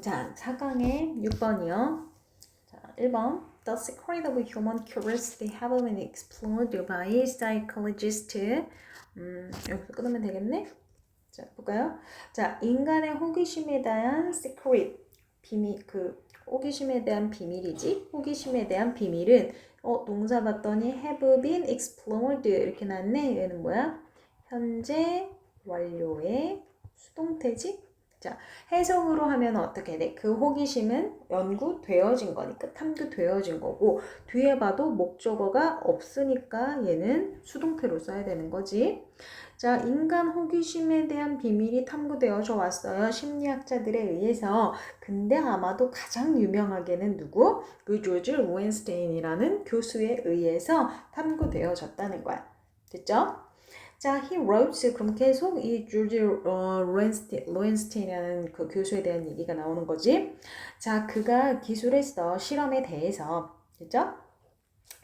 자, 4강의 6번이요. 자, 1번. The secret of human curiosity have been explored by psychologists. 여기서 끊으면 되겠네? 자, 볼까요? 자, 인간의 호기심에 대한 secret, 비밀, 호기심에 대한 비밀이지? 호기심에 대한 비밀은, 동사 봤더니 have been explored. 이렇게 나왔네. 얘는 뭐야? 현재 완료의 수동태지? 자, 해석으로 하면 어떻게 돼? 그 호기심은 연구되어진 거니까 탐구되어진 거고 뒤에 봐도 목적어가 없으니까 얘는 수동태로 써야 되는 거지. 자, 인간 호기심에 대한 비밀이 탐구되어져 왔어요. 심리학자들에 의해서. 근데 아마도 가장 유명하게는 누구? 그 조지 로엔스테인이라는 교수에 의해서 탐구되어졌다는 거야. 됐죠? 자, he wrote. 그럼 계속 이 조지 로엔스테인이라는 그 교수에 대한 얘기가 나오는 거지. 자, 그가 기술했어. 실험에 대해서. 됐죠?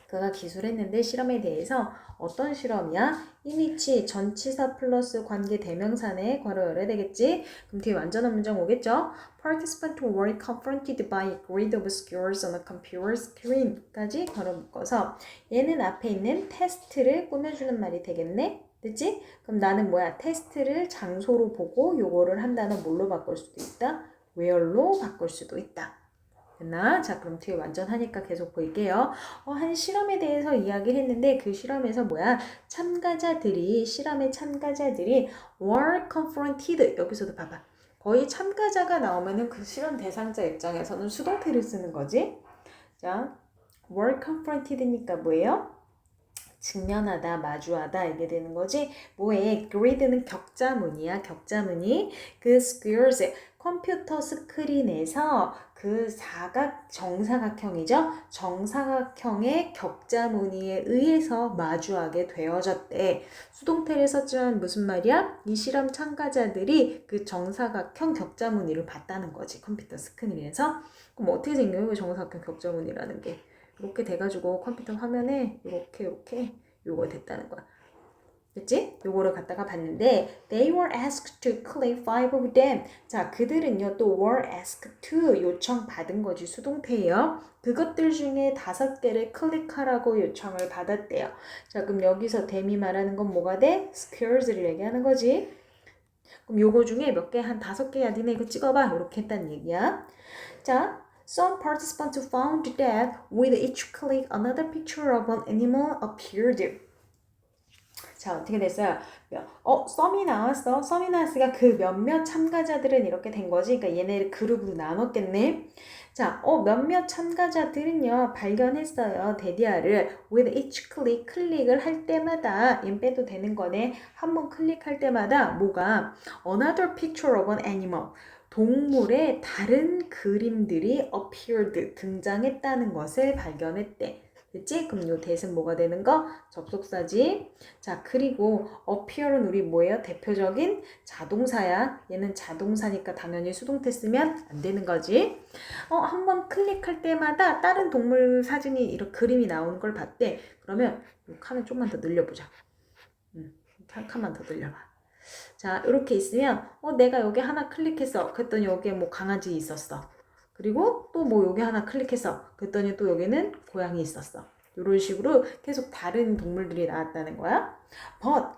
그가 기술했는데 실험에 대해서 어떤 실험이야? 이니치 전치사 플러스 관계 대명사네 괄호 열어야 되겠지? 그럼 뒤에 완전한 문장 오겠죠? Participants were confronted by a grid of squares on a computer screen 까지 괄호 묶어서 얘는 앞에 있는 테스트를 꾸며주는 말이 되겠네? 됐지? 그럼 나는 뭐야? 테스트를 장소로 보고 요거를 한다는 뭘로 바꿀 수도 있다? where로 바꿀 수도 있다. 됐나? 자, 그럼 뒤에 완전 하니까 계속 볼게요. 한 실험에 대해서 이야기를 했는데 그 실험에서 뭐야? 실험의 참가자들이 were confronted. 여기서도 봐봐. 거의 참가자가 나오면은 그 실험 대상자 입장에서는 수동태를 쓰는 거지. 자, were confronted니까 뭐예요? 직면하다, 마주하다 이게 되는 거지. 뭐에? grid는 격자문이야. 격자문이 그 squares 컴퓨터 스크린에서 그 정사각형이죠. 정사각형의 격자 무늬에 의해서 마주하게 되어졌대. 수동태를 썼지만 무슨 말이야? 이 실험 참가자들이 그 정사각형 격자 무늬를 봤다는 거지. 컴퓨터 스크린에서. 그럼 어떻게 생겨요? 그 정사각형 격자 무늬라는 게. 이렇게 돼가지고 컴퓨터 화면에 이렇게 요거 됐다는 거야. 됐지? 요거를 갖다가 봤는데 they were asked to click 5 of them. 자, 그들은요 또 were asked to 요청 받은 거지 수동태예요. 그것들 중에 5개를 클릭하라고 요청을 받았대요. 자, 그럼 여기서 them이 말하는 건 뭐가 돼? squares를 얘기하는 거지. 그럼 요거 중에 몇 개? 한 5개야. 니네 이거 찍어봐. 이렇게 했다는 얘기야. 자, some participants found that with each click another picture of an animal appeared. 자, 어떻게 됐어요? 썸이 나왔어. 썸이 나왔으니까 그 몇몇 참가자들은 이렇게 된 거지. 그러니까 얘네를 그룹으로 나눴겠네. 자, 몇몇 참가자들은요, 발견했어요. 데디아를 with each click, 클릭을 할 때마다, 얘 빼도 되는 거네. 한번 클릭할 때마다 뭐가 another picture of an animal. 동물의 다른 그림들이 appeared, 등장했다는 것을 발견했대. 됐지? 그럼 요 that은 뭐가 되는 거? 접속사지. 자, 그리고 appear은 우리 뭐예요? 대표적인 자동사야. 얘는 자동사니까 당연히 수동태 쓰면 안 되는 거지. 한번 클릭할 때마다 다른 동물 사진이 이렇게 그림이 나오는 걸 봤대. 그러면 이 칸을 좀만 더 늘려보자. 한 칸만 더 늘려봐. 자, 이렇게 있으면 내가 여기 하나 클릭했어. 그랬더니 여기에 뭐 강아지 있었어. 그리고 또 뭐 여기 하나 클릭했어. 그랬더니 또 여기는 고양이 있었어. 이런 식으로 계속 다른 동물들이 나왔다는 거야.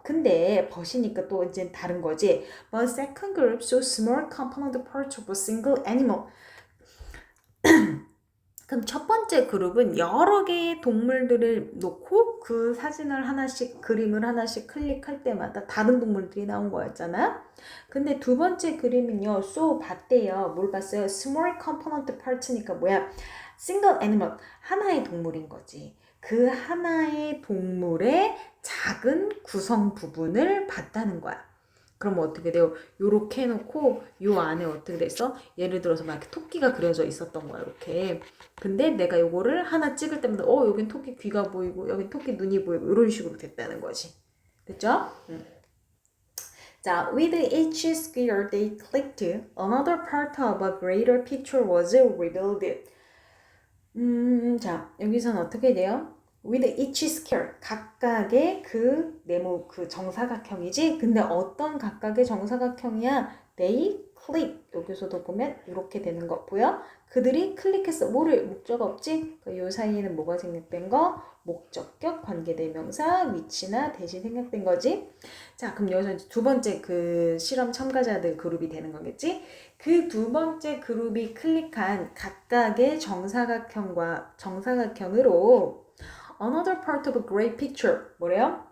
근데 but이니까 또 이제 다른 거지. But second group so small component parts of a single animal. 그럼 첫 번째 그룹은 여러 개의 동물들을 놓고 그 사진을 하나씩, 그림을 하나씩 클릭할 때마다 다른 동물들이 나온 거였잖아. 근데 두 번째 그림은요, 봤대요. 뭘 봤어요? Small component parts니까 뭐야? Single animal, 하나의 동물인 거지. 그 하나의 동물의 작은 구성 부분을 봤다는 거야. 그럼 어떻게 돼요? 요렇게 해놓고 요 안에 어떻게 됐어? 예를 들어서 막 이렇게 토끼가 그려져 있었던 거야, 이렇게. 근데 내가 요거를 하나 찍을 때마다 여긴 토끼 귀가 보이고 여긴 토끼 눈이 보이고 이런 식으로 됐다는 거지. 됐죠? 자, with each square they clicked, another part of a greater picture was revealed. 자, 여기서는 어떻게 돼요? with each square, 각각의 그 네모, 그 정사각형이지? 근데 어떤 각각의 정사각형이야? They click 여기서도 보면 이렇게 되는 거 보여? 그들이 클릭했어. 뭐를? 목적 없지? 요 사이에는 뭐가 생략된 거? 목적격, 관계대명사, 위치나 대신 생략된 거지. 자, 그럼 여기서 이제 두 번째 그 실험 참가자들 그룹이 되는 거겠지? 그 두 번째 그룹이 클릭한 각각의 정사각형으로 another part of a great picture 뭐래요?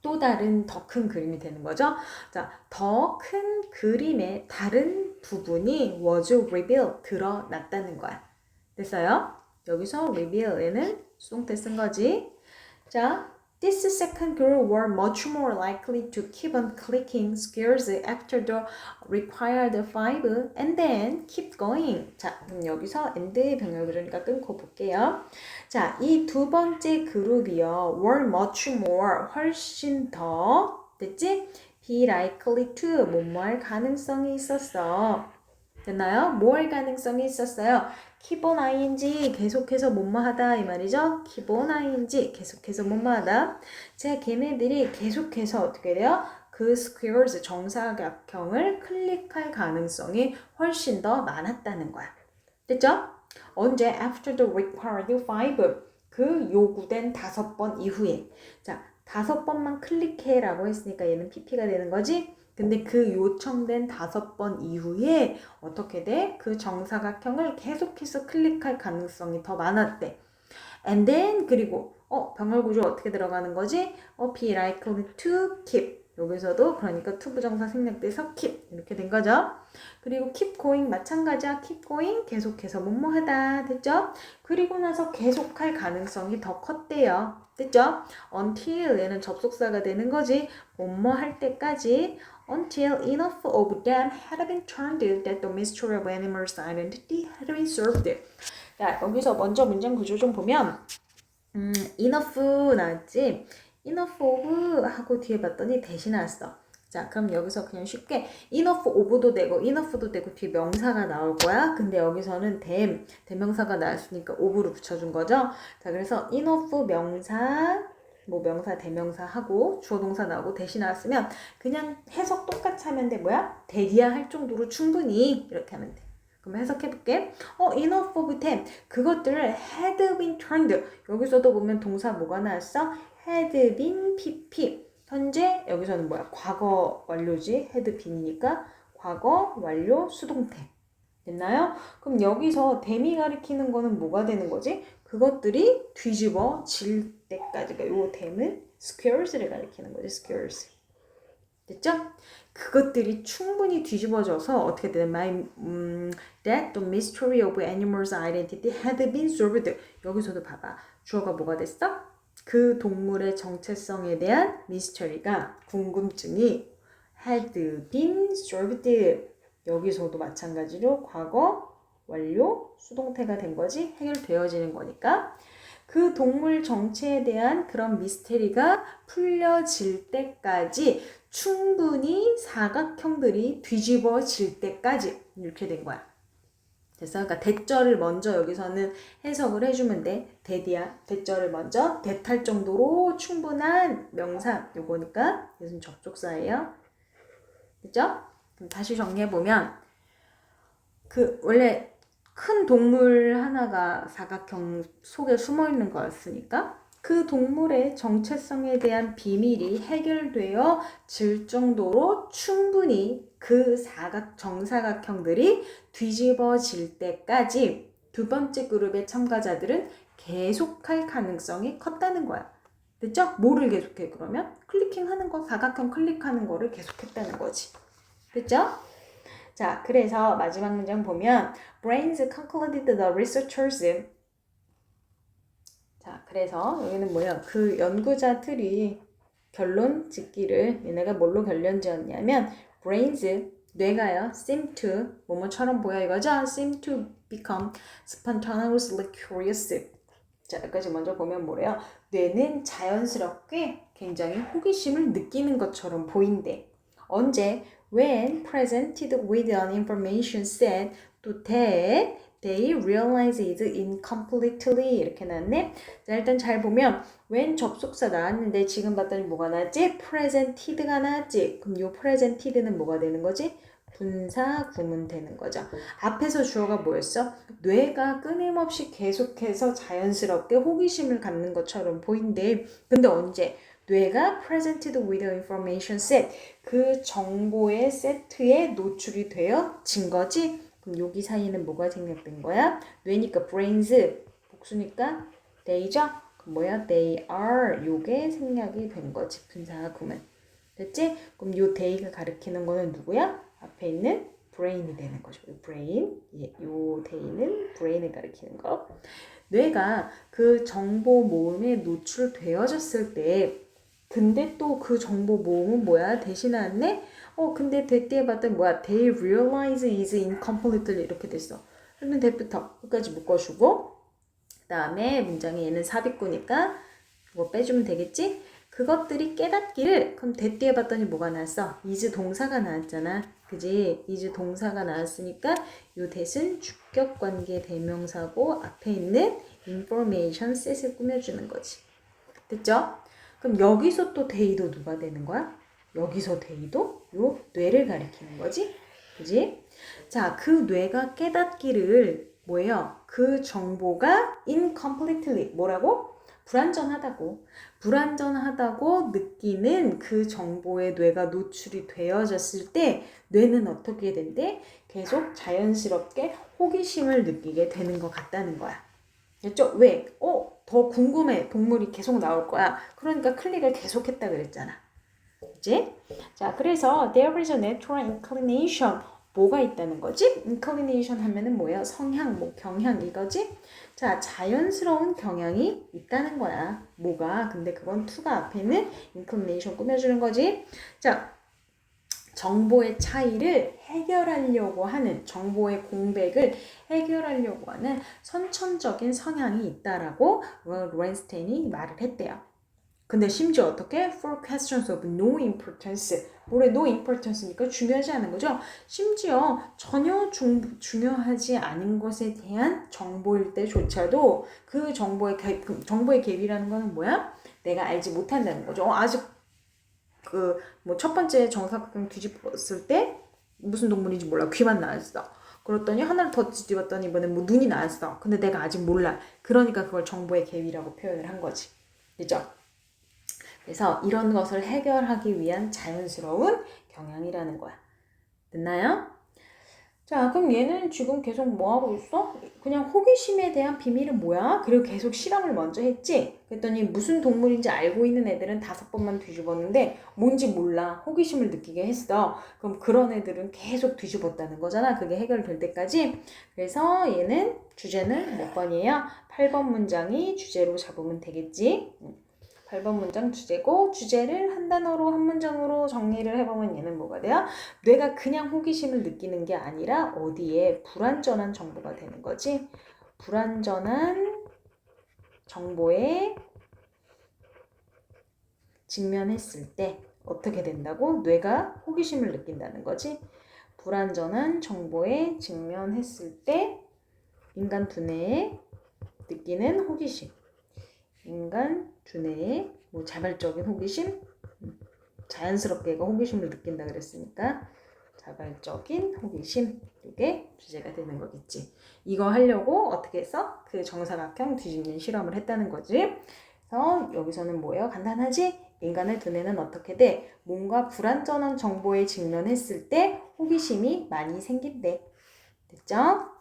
또 다른 더 큰 그림이 되는 거죠. 자, 더 큰 그림의 다른 부분이 was revealed, 드러났다는 거야. 됐어요? 여기서 reveal에는 수동태 쓴 거지. 자, this second group were much more likely to keep on clicking squares after the required 5 and then keep going. 자, 그럼 여기서 and의 병렬 그러니까 끊고 볼게요. 자, 이 두 번째 그룹이요. were much more, 훨씬 더, 됐지? be likely to, 뭐뭐할 가능성이 있었어. 됐나요? 뭐 할 가능성이 있었어요? keep on ing, 계속해서 뭐뭐하다 이 말이죠? keep on ing, 계속해서 뭐뭐하다. 자, 걔네들이 계속해서 어떻게 돼요? 그 squares, 정사각형을 클릭할 가능성이 훨씬 더 많았다는 거야. 됐죠? 언제? After the required 5. 그 요구된 5번 이후에. 자, 5번만 클릭해라고 했으니까 얘는 PP가 되는 거지? 근데 그 요청된 5번 이후에 어떻게 돼? 그 정사각형을 계속해서 클릭할 가능성이 더 많았대. And then 그리고 병렬 구조 어떻게 들어가는 거지? be likely to keep. 여기서도 그러니까 to 부정사 생략돼서 keep 이렇게 된 거죠. 그리고 keep going 마찬가지야. keep going 계속해서 뭐뭐하다 됐죠? 그리고 나서 계속할 가능성이 더 컸대요. 됐죠? until 얘는 접속사가 되는 거지. 뭐뭐 할 때까지 until enough of them had been turned that the mystery of animals' identity had been solved. 자, 여기서 먼저 문장 구조 좀 보면 enough 나왔지? enough of 하고 뒤에 봤더니 대신 나왔어. 자, 그럼 여기서 그냥 쉽게 enough of도 되고 enough도 되고 뒤에 명사가 나올 거야. 근데 여기서는 대명사가 나왔으니까 of를 붙여준 거죠. 자, 그래서 enough 명사 뭐 명사 대명사 하고 주어 동사 나오고 대신 나왔으면 그냥 해석 똑같이 하면 돼. 뭐야? 대디야 할 정도로 충분히 이렇게 하면 돼. 그럼 해석해볼게. enough of them. 그것들을 had been turned. 여기서도 보면 동사 뭐가 나왔어? had been pp. 현재 여기서는 뭐야? 과거 완료지. had been이니까 과거 완료 수동태. 됐나요? 그럼 여기서 them이 가리키는 거는 뭐가 되는 거지? 그것들이 뒤집어질 때까지. 그러니까 요 them은 squares를 가리키는 거지. squares. 됐죠? 그것들이 충분히 뒤집어져서 어떻게 되나요? That the mystery of animals' identity had been solved. 여기서도 봐봐. 주어가 뭐가 됐어? 그 동물의 정체성에 대한 미스터리가 궁금증이 had been solved. 여기서도 마찬가지로 과거 완료 수동태가 된 거지. 해결되어지는 거니까. 그 동물 정체에 대한 그런 미스테리가 풀려질 때까지 충분히 사각형들이 뒤집어질 때까지 이렇게 된 거야. 됐어? 그러니까 대절을 먼저 여기서는 해석을 해주면 돼. 대디야. 대절을 먼저 대탈 정도로 충분한 명사 요거니까 이것은 접속사예요. 됐죠? 그럼 다시 정리해보면 그 원래 큰 동물 하나가 사각형 속에 숨어있는 거였으니까 그 동물의 정체성에 대한 비밀이 해결되어 질 정도로 충분히 그 정사각형들이 뒤집어질 때까지 두 번째 그룹의 참가자들은 계속할 가능성이 컸다는 거야. 됐죠? 뭐를 계속해 그러면? 클릭킹하는 거, 사각형 클릭하는 거를 계속했다는 거지. 됐죠? 자, 그래서 마지막 문장 보면 Brains concluded the researchers. 자, 그래서 여기는 뭐야? 그 연구자들이 결론 짓기를 얘네가 뭘로 결론 지었냐면 brains, 뇌가요. seem to, 뭐뭐처럼 보여 이거죠? seem to become spontaneously curious. 자, 여기까지 먼저 보면 뭐래요? 뇌는 자연스럽게 굉장히 호기심을 느끼는 것처럼 보인대. 언제? When presented with an information set to that they realize it incompletely 이렇게 나왔네. 자, 일단 잘 보면 when 접속사 나왔는데 지금 봤더니 뭐가 나왔지? presented가 나왔지. 그럼 요 presented는 뭐가 되는 거지? 분사 구문 되는 거죠. 앞에서 주어가 뭐였어? 뇌가 끊임없이 계속해서 자연스럽게 호기심을 갖는 것처럼 보인대. 근데 언제? 뇌가 presented with the information set. 그 정보의 세트에 노출이 되어진 거지? 그럼 여기 사이에는 뭐가 생략된 거야? 뇌니까 brains, 복수니까 they죠? 그럼 뭐야? they are. 요게 생략이 된 거지. 분사 구문. 됐지? 그럼 요 they가 가리키는 거는 누구야? 앞에 있는 brain이 되는 거죠. brain. 예, 요 they는 brain을 가리키는 거. 뇌가 그 정보 모음에 노출되어졌을 때 근데 또 그 정보 모음은 뭐야? 대신에 근데 대띠에 봤더니 뭐야? They realize is incompletely 이렇게 됐어. 그러면 대부터 끝까지 묶어주고 그 다음에 문장에 얘는 삽입구니까 뭐 빼주면 되겠지? 그것들이 깨닫기를 그럼 대띠에 봤더니 뭐가 나왔어? is 동사가 나왔잖아. 그지? is 동사가 나왔으니까 요 that은 주격관계 대명사고 앞에 있는 information set을 꾸며주는 거지. 됐죠? 그럼 여기서 또 they도 누가 되는 거야? 여기서 they도 요 뇌를 가리키는 거지. 그지? 자, 그 뇌가 깨닫기를 뭐예요? 그 정보가 incompletely 뭐라고? 불완전하다고 느끼는 그 정보에 뇌가 노출이 되어졌을 때 뇌는 어떻게 된대? 계속 자연스럽게 호기심을 느끼게 되는 것 같다는 거야. 됐죠? 왜? 더 궁금해. 동물이 계속 나올 거야. 그러니까 클릭을 계속 했다 그랬잖아. 그치? 자, 그래서 there is a natural inclination. 뭐가 있다는 거지? inclination 하면은 뭐예요? 성향, 뭐 경향 이거지? 자, 자연스러운 경향이 있다는 거야. 뭐가? 근데 그건 to가 앞에는 inclination 꾸며주는 거지? 자, 정보의 차이를 해결하려고 하는 정보의 공백을 해결하려고 하는 선천적인 성향이 있다라고 로렌스테인이 말을 했대요. 근데 심지어 어떻게? For questions of no importance. 뭐래? No importance니까 중요하지 않은 거죠. 심지어 전혀 중요하지 않은 것에 대한 정보일 때조차도 그 정보의 갭이라는 거는 뭐야? 내가 알지 못한다는 거죠. 아직 뭐 첫 번째 정사각형 뒤집었을 때 무슨 동물인지 몰라. 귀만 나왔어. 그랬더니 하나를 더 뒤집었더니 이번엔 뭐 눈이 나왔어. 근데 내가 아직 몰라. 그러니까 그걸 정보의 갭이라고 표현을 한 거지. 그죠? 그래서 이런 것을 해결하기 위한 자연스러운 경향이라는 거야. 됐나요? 자, 그럼 얘는 지금 계속 뭐 하고 있어? 그냥 호기심에 대한 비밀은 뭐야? 그리고 계속 실험을 먼저 했지? 그랬더니 무슨 동물인지 알고 있는 애들은 5번만 뒤집었는데 뭔지 몰라. 호기심을 느끼게 했어. 그럼 그런 애들은 계속 뒤집었다는 거잖아. 그게 해결될 때까지. 그래서 얘는 주제는 몇 번이에요? 8번 문장이 주제로 잡으면 되겠지? 8번 문장 주제고 주제를 한 단어로 한 문장으로 정리를 해보면 얘는 뭐가 돼요? 뇌가 그냥 호기심을 느끼는 게 아니라 어디에 불완전한 정보가 되는 거지? 불완전한 정보에 직면했을 때 어떻게 된다고? 뇌가 호기심을 느낀다는 거지? 불완전한 정보에 직면했을 때 인간 두뇌에 느끼는 호기심. 인간 두뇌의 뭐 자발적인 호기심, 자연스럽게 얘가 호기심을 느낀다 그랬으니까 자발적인 호기심 이게 주제가 되는 거겠지. 이거 하려고 어떻게 해서 그 정사각형 뒤집는 실험을 했다는 거지. 그래서 여기서는 뭐예요? 간단하지? 인간의 두뇌는 어떻게 돼? 뭔가 불완전한 정보에 직면했을 때 호기심이 많이 생긴대. 됐죠?